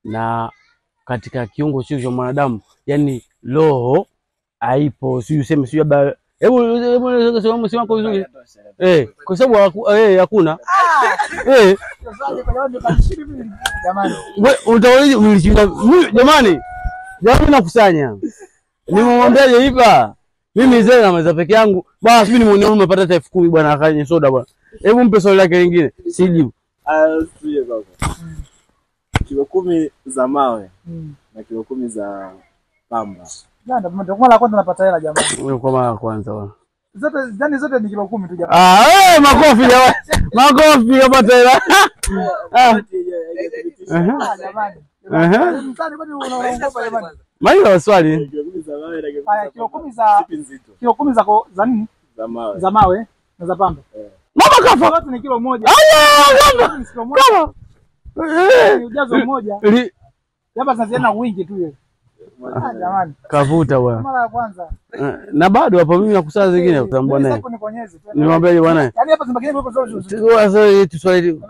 Na katika kiungo sio cha mwanadamu, yani roho haipo, sio useme sio baba. Hebu sema kwa vizuri. Kwa sababu hakuna. Jamani. Wewe utauliza jamani. Jamani nakusanya. Nimemwambiaje hipa? Mimi zile na meza peke yangu. Bwana sijui nimeona umepata hata 10,000 bwana akanye soda bwana. Hebu mpe swali lake lingine. Sijibu. Sije baba. Kilo 10 za mawe na kilo 10 za pamba. Ndio mara ya kwanza napata hela jamani. Wewe kwa mara ya kwanza bwana. Zote ni kilo 10 tu jamani. Makofi jamani. Makofi yapata hela. Jamani. Mtani kwani unaogopa jamani? Maana swali. Haya kilo 10 za nini? Za mawe na za pamba. Mama kafa. Zote ni kilo 1. Kama. Ni ujazo mmoja. Hapa zinaziana wingi tu hiyo. Jamani. Kavuta bwana. Mara ya kwanza. Na bado hapo mimi nakusaa zingine utambua naye. Nimwambie bwana. Yaani hapa zimbakini hapo zote. Sasa Kiswahili.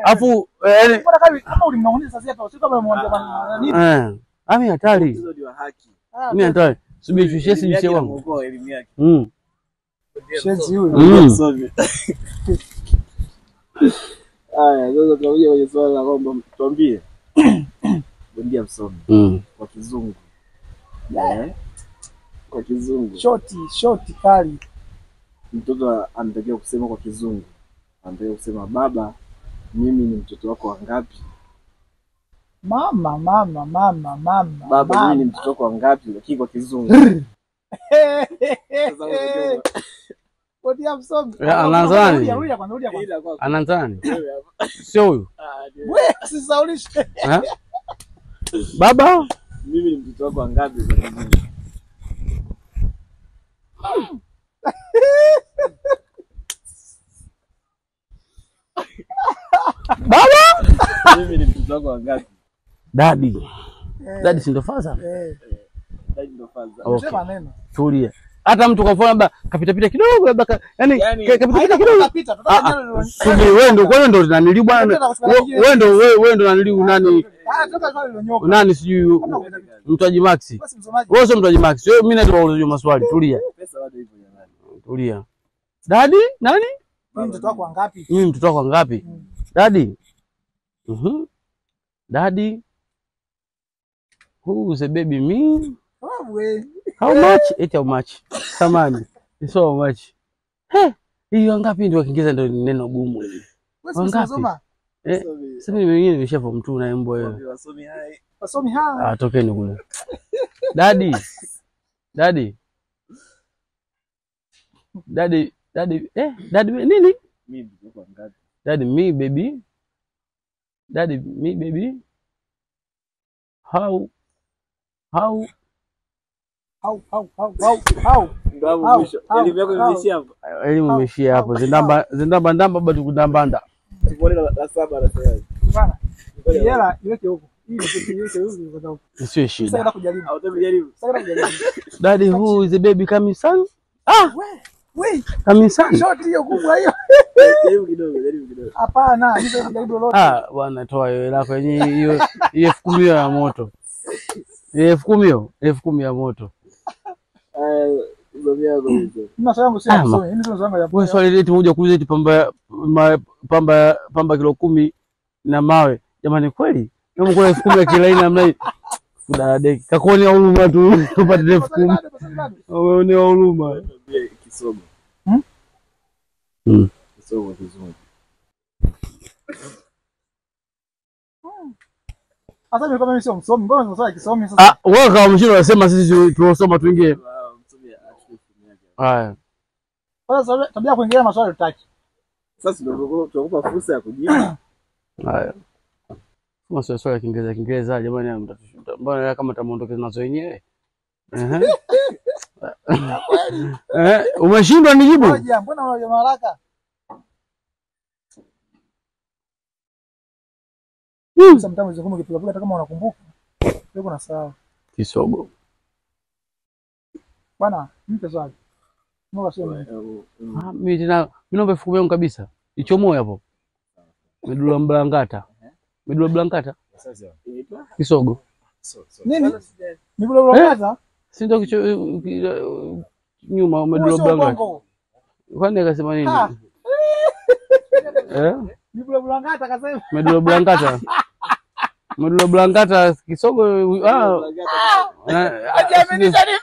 Afu yani kama ulimnaonyesha sasa hapa sio kama umemwambia bwana nini? Ami hatari. Hizo ndio haki. Mimi hatari. Subiri tushesi jisi wangu. Elimu yake. Shenzi huyo. Haya, sasa tunakuja kwenye swali la kwamba tuambie. Bondia msomi. Kwa kizungu. Kwa kizungu. Shoti kali. Mtoto anatakiwa kusema kwa kizungu. Anatakiwa kusema baba, mimi ni mtoto wako wangapi? Mama. Baba, mimi ni mtoto wako wangapi? Lakini kwa kizungu. Bondia msomi. Anaanza nani? Anaanza nani? Sio huyu. Wewe usisaulishe. Baba, mimi ni mtoto wako wangapi kwa kizungu? Baba, mimi ni mtoto wako wangapi? Daddy. Daddy si ndo faza? Daddy ndo faza. Unasema neno. Tulia. Hata mtu kwa mfano labda kapita kidogo labda yani kapita kidogo. Subiri wewe ndo kwa ndo nanili bwana. Wewe ndo nanili nani? Nani sijui Mtwaji Max. Wewe sio Mtwaji Max. Wewe mimi ndio nauliza maswali. Tulia. Pesa bado hivyo jamani. Tulia. Daddy, nani? Mimi mtoto wako wangapi? Mimi mtoto wako wangapi? Daddy. Daddy. Who is a baby me? Wewe. How much? Eti how much? Samani. So how much? Hiyo ngapi ndio Kiingereza ndio neno gumu hili. Ngapi? Sasa mimi mwenyewe nimeshapo mtu na embo wewe. Wasomi hai. Tokeni kule. Daddy. Daddy nini? Mimi niko ngapi? Daddy me baby. Daddy me baby. How? Ndio mwisho. Elimu yako imeishia hapo. Elimu imeishia hapo. Zindamba bado kudambanda. Tuone la 7 la sayari. Bana. Yela iweke huko. Hii iweke huko. Sio shida. Sasa kujaribu. Hautajaribu. Sasa kujaribu. Daddy who is the baby coming son? Wait. Coming son. Short hiyo kubwa hiyo. Jaribu kidogo. Hapana, hizo kujaribu lolote. Bwana toa hiyo lako yenyewe hiyo 10,000 ya moto. 10,000 ya moto. Zomea kwa hizo. Mimi swali yangu sio msomi. Mimi swali yangu ya. Wewe swali letu moja kuuliza eti pamba kilo 10 na mawe. Jamani kweli? Kama kuna 10,000 ya kila aina namna hii. Kudadeki. Kakoni huruma tu upate 10,000. Wewe ni huruma. Kisogo. Kisogo kizuri. Sasa mimi kama mimi sio msomi, mbona unasema kisomi sasa? Wewe kama mshindwa unasema sisi tunasoma tuingie. Haya. Sasa tabia kuingia maswali utaki. Sasa ndio tunakupa fursa ya kujibu. Haya. Kama swali ya Kiingereza jamani mbona kama tamuondokeza nazo wenyewe? Umeshindwa nijibu? Ngoja, mbona unajua haraka? Sometimes hizo kama kipiga hata kama unakumbuka. Wewe kuna sawa. Kisogo. Bwana, mpe swali. Mbona sio mimi? Mimi tena naomba 10,000 kabisa. Ichomoe hapo. Medula Blankata. Kisogo. Nini? Medula Blankata? Si ndio nyuma Medula Blankata. Kwani akasema nini? Medula Blankata akasema. Medula Blankata kisogo Ajaaminisha nini?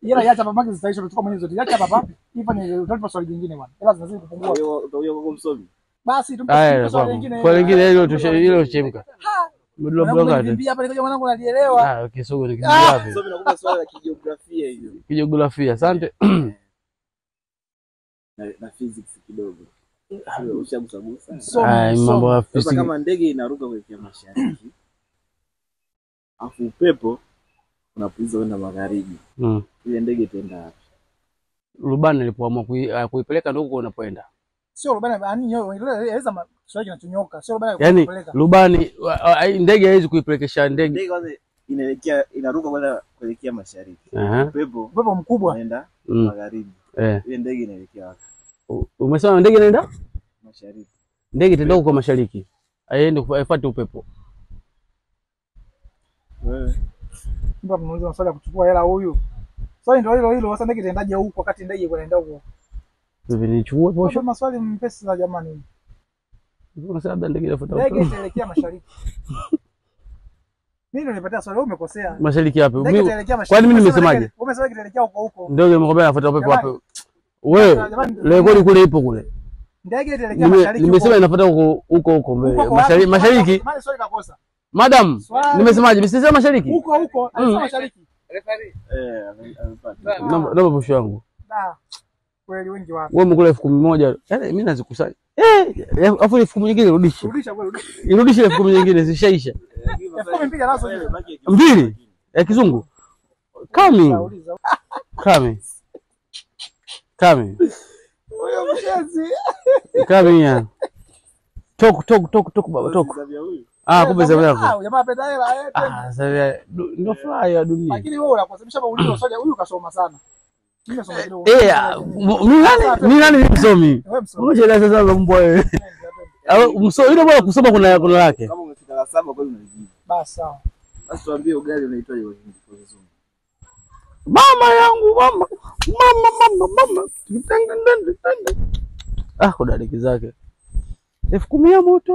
Yala yacha babake zitaisha tutoka mwenyewe zote. Yacha baba. Hivi ni utatupa swali jingine bwana. Hela zinazidi kupungua. Utakuja kwa msomi. Basi tumpe swali lingine. Kwa lingine hilo chemka. Medula Blankata. Niambia hapa nikaja mwanangu nalielewa. Kisogo ni kijibu wapi? Msomi nakupa swali la kijiografia hiyo. Kijiografia. Asante. Na physics kidogo. Ushagusagusa. Mambo ya physics. Kama ndege inaruka kuelekea mashariki. Afu upepo unapuliza kwenda magharibi. Ile ndege itaenda wapi? Rubani alipoamua kuipeleka ndio huko unapoenda. Sio rubani, yani eleza swali kinachonyoka. Sio rubani kuipeleka. Yani rubani ndege haiwezi kuipelekesha ndege. Ndege kwanza inaruka kwenda kuelekea mashariki. Upepo mkubwa unaenda magharibi. Ile ndege inaelekea wapi? Umesema ndege inaenda mashariki. Ndege itaenda huko mashariki. Aiende kufuata upepo. Ndio tunauliza maswali ya kuchukua hela huyu. Swali ndio hilo sasa ndege itaendaje huko wakati ndege inaenda huko? Hivi nichukue posho. Kwa maswali mpesi za jamani. Unasema labda ndege inafuata upepo. Ndege inaelekea mashariki. Mimi ndio nipatia swali, wewe umekosea. Mashariki wapi? Kwani mimi nimesemaje? Umesema inaelekea huko. Ndege imekwambia inafuata upepo wapi? Wewe rekodi kule ipo kule. Ndege inaelekea mashariki. Nimesema inafuata huko mbele. Mashariki. Mali swali kakosa. Madam, nimesemaje? Msisema mashariki. Huko, alisema mashariki. Namba posho yangu. Kweli wengi wapi? Wewe mkula 10,000. Yaani mimi nazikusanya. Afu 10,000 nyingine rudisha. Irudishe 10,000 nyingine zishaisha. 10,000 mpiga nazo hiyo. Mbili. Ya kizungu. Kami. Wewe mshezi. Kami ya. Tok baba tok. Kumbe zamu yako. Jamaa penda hela sasa ndio furaha ya dunia. Lakini wewe unakosebisha maulizo swali huyu kasoma sana. Mimi nasoma kidogo. Mimi nani msomi? Ngoja sasa sasa mbwa wewe. Msomi ndio bora kusoma kuna lake. Kama umefika la 7 kweli unajibu. Basi sawa. Basi tuambie ugali unaitwaje kwa kizungu? Mama yangu mama. Kudadeki zake. 10,000 ya moto.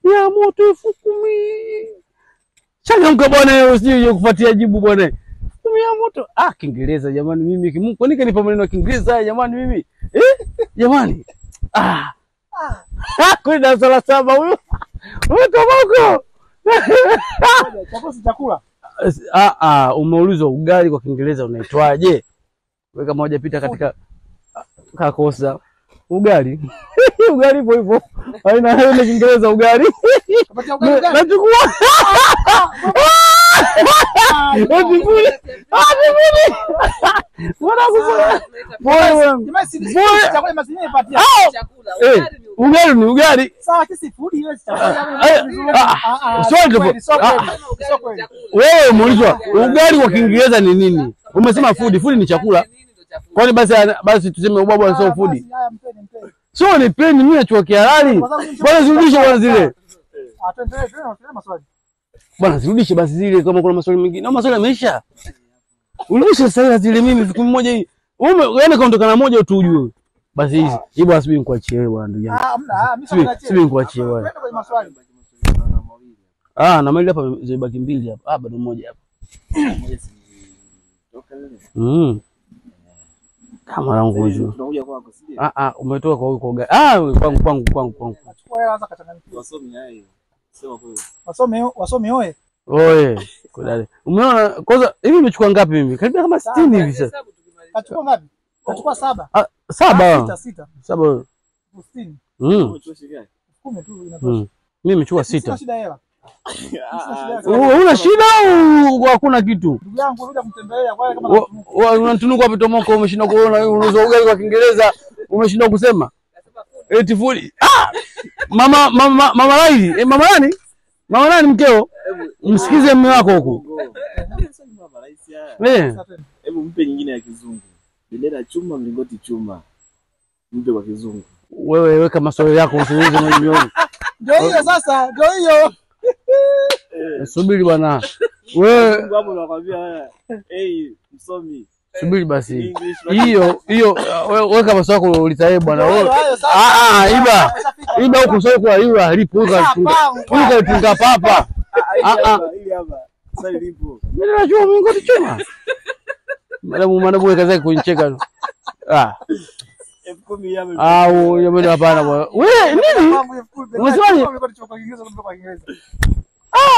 Ya moto 10,000. Changamka bwana wewe usije kufuatia jibu bwana. Tumia moto. Kiingereza jamani mimi. Kwa nini kanipa maneno ya Kiingereza jamani mimi? Jamani. Kwa darasa la 7 huyo. Wewe tomoko. Chakula. Umeulizwa ugali kwa Kiingereza unaitwaje? Wewe kama hujapita katika kakosa ugali. Ugali hivyo hivyo. Haina Kiingereza ugali. Nachukua. Ugali ni ugali. Sawa kisi food hiyo wewe umeulizwa ugali kwa Kiingereza ni nini? Umesema food. Food ni chakula. Kwani basi tuseme ubwabwa sio food. Sio ni peni mimi nachukua kihalali. Bwana zirudishe bwana zile. Bwana zirudishe basi zile kama kuna maswali mengine. Na maswali yameisha. Urudishe sasa zile mimi siku moja hii. Yaani kaondoka na moja tu ujue. Basi hizi. Hiyo basi mimi nikuachie wewe bwana ndugu yangu. Mimi nikuachie wewe. Na mali hapa zibaki 2 hapa. Bado moja hapa. Kama langu hizo. Tunakuja kwako si ndio? Umetoka kwa huko gari. Kwangu. Chukua hela anza kachanganyikiwa. Wasomi hayo. Sema kweli. Wasomi oye. Oye. Kudale. Umeona kwanza hivi umechukua ngapi mimi? Karibia kama 60 hivi sasa. Kachukua ngapi? Kachukua 7. 7. 7. 60. Umechukua shilingi 10 tu inatosha. Mimi nimechukua 6. Sina shida hela. Una shida au hakuna kitu? Ndugu yangu unakuja kumtembelea kwa kama unatunuka hapo tomoko umeshinda kuona unauza ugali kwa Kiingereza umeshinda kusema. Eti food. Mama Laili. Mama nani? Mama nani mkeo? Msikize mume wako huko. Hebu mpe nyingine ya kizungu. Bendera chuma, mlingoti chuma. Mpe kwa kizungu. Wewe weka maswali yako usiulize mwenyewe. Ndio hiyo sasa, ndio hiyo. Subiri bwana. Wewe hapo nakwambia msomi. Subiri basi. Hiyo weka maswali yako ulitae bwana. Iba huko sio kwa hiyo alipo tunga papa. Ili hapa. Sasa lipo. Mimi najua mlingoti chuma. Madam weka zake kunicheka. 10,000 yame. Yame hapana bwana. Wewe nini? Unasemaje?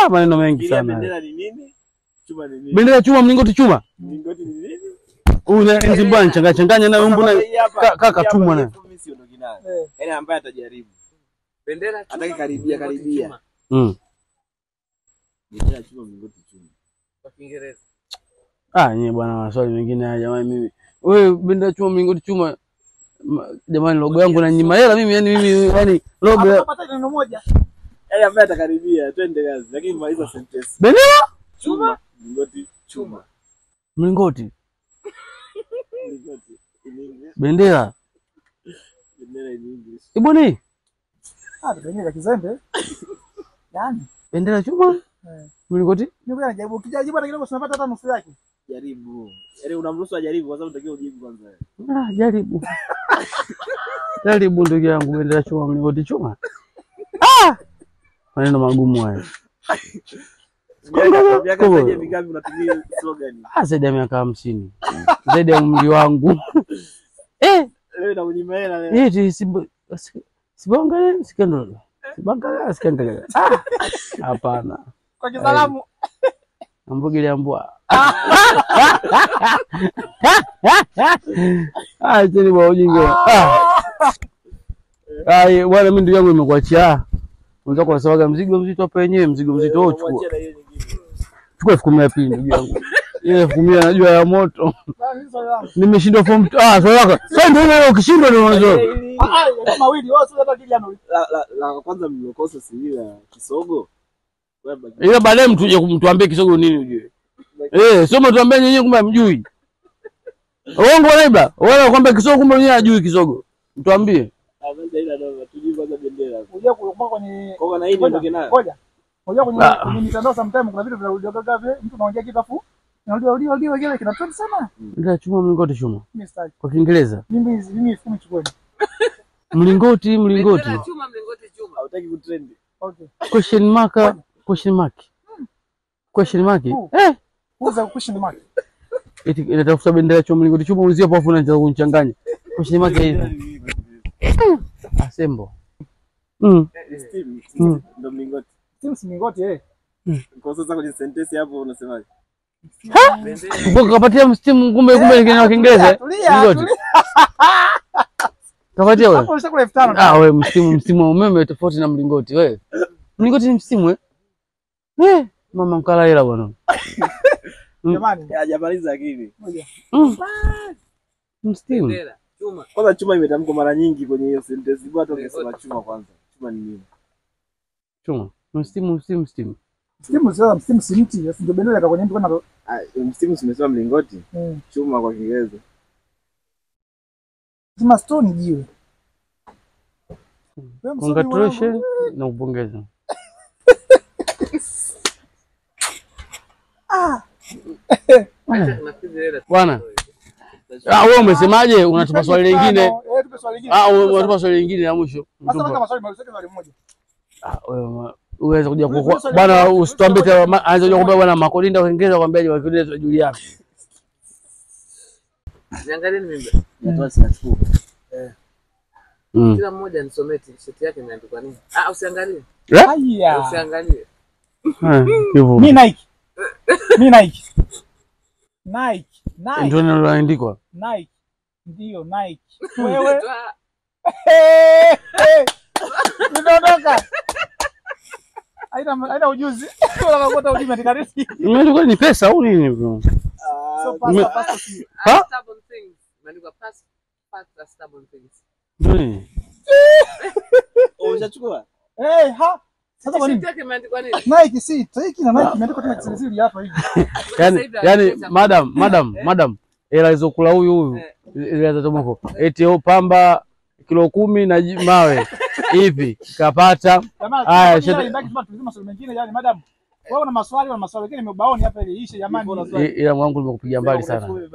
Maneno mengi sana. Bendera ni nini? Chuma ni nini? Bendera chuma, mlingoti chuma. Mlingoti ni nini? Una nzimbani changanya na mbona kaka chuma na. Mimi sio original. Yaani ambaye atajaribu. Bendera chuma. Ataki karibia. Bendera chuma, mlingoti chuma. Kwa Kiingereza. Nyie bwana maswali mengine haya jamani mimi. Wewe bendera chuma, mlingoti chuma. Jamani logo yangu na nyima hela mimi yani logo. Unapata neno moja. Ambaye atakaribia twende kazi lakini maliza sentence. Bendera chuma, mlingoti chuma. Mlingoti. Bendera. Bendera ni English. Iboni. Bendera kizembe. Yaani bendera chuma? Mlingoti? Nipo najaribu kijajibu hata kidogo tunapata hata nusu yake. Jaribu. Yaani unamruhusu ajaribu kwa sababu unatakiwa ujibu kwanza. Jaribu. Jaribu ndugu yangu bendera chuma, mlingoti chuma. Maneno magumu haya. Miaka zaidi mingapi unatumia slogan? Zaidi ya miaka 50. Zaidi ya umri wangu. Leo na kunyima hela leo. Sibongale sikendo. Sibongale sikendo. Hapana. Kwa kisalamu. Ambogile ambwa. Chini bwana ujinga. Bwana mimi ndugu yangu nimekuachia. Unataka kusawaga mzigo mzito hapa wenyewe, mzigo mzito wewe chukua. Chukua 10,000 ndugu yangu. Ile 10,000 najua ya moto. Nimeshindwa form swali lako. Sasa ndio wewe ukishindwa ndio unajua. Mawili wewe sio hata kijana. La kwanza mlikosa sivila kisogo. Ile baadaye mtuambie kisogo nini ujue. Sio mtuambie nyenyewe kumbe hamjui. Uongo naiba. Wewe kwamba kisogo kumbe yeye hajui kisogo. Mtuambie. Unajua kwenye na hii ndio kinayo. Ngoja. Unajua kwenye mitandao sometimes kuna vitu vinarudia vile mtu anaongea kitu afu narudia kile kinatrend sana. Ndio chuma, mlingoti chuma. Mimi sitaki. Kwa Kiingereza. Mimi 10 chukua. Mlingoti. Chuma, mlingoti chuma. Hautaki kutrend. Okay. Question mark. Question mark. Uza question mark. Eti inatafuta bendera cha mlingoti chuma ulizia hapo afu unaanza kunichanganya. Question mark hivi. Asembo. Steam ndo mlingoti. Steam si mlingoti Kwa sasa kwenye sentence hapo unasemaje? Uko kapatia Steam kumbe ni Kiingereza. Mlingoti. Kapatia wewe. Hapo ushakula 5000. Wewe msimu wa umeme tofauti na mlingoti wewe. Mlingoti ni msimu mama mkala hela bwana. Jamani, hajamaliza akili. Mstimu. Chuma. Kwanza chuma imetamkwa mara nyingi kwenye hiyo sentence. Bado ungesema chuma kwanza. Chuma ni nini? Chuma. Mstimu. Stimu si mti, ndio bendera kwenye mtu kana. Mstimu simesema mlingoti. Chuma kwa Kiingereza. Sema stone jiwe. Congratulations na kupongeza. Bwana. Wewe umesemaje? Unatupa swali lingine? Tupe swali lingine. Unatupa swali lingine la mwisho. Sasa kama swali moja. Wewe uweze kuja kwa bwana, usituambie anaweza kuja kwambia bwana Makodinda Kiingereza kwambiaje Wakiingereza Juliana. Niangalieni mimi. Natoa sinachukua. Kila mmoja nisomee t-shirt yake imeandikwa nini? Usiangalie. Haya. Usiangalie. Hivyo. Mimi Nike. Ndio niloandikwa. Nike. Ndio Nike. Wewe. Ninaondoka. Haina ujuzi. Unapata ujuzi katika riski. Imeandikwa ni pesa au nini bro? Pasta. Stubborn things. Imeandikwa past stubborn things. Ndio. Unachukua? Sasa kwa nini? T-shirt imeandikwa nini? Nike si, Nike na Nike imeandikwa tena kisiri hapa hivi. Yani madam hela izokula huyu ile za tomoko. Eti pamba kilo 10 na mawe. Hivi kapata. Haya, tulizima swali mengine yani madam. Wewe una maswali mengine umebaoni hapa ile ishe jamani. Ila mwanangu nimekupigia mbali sana.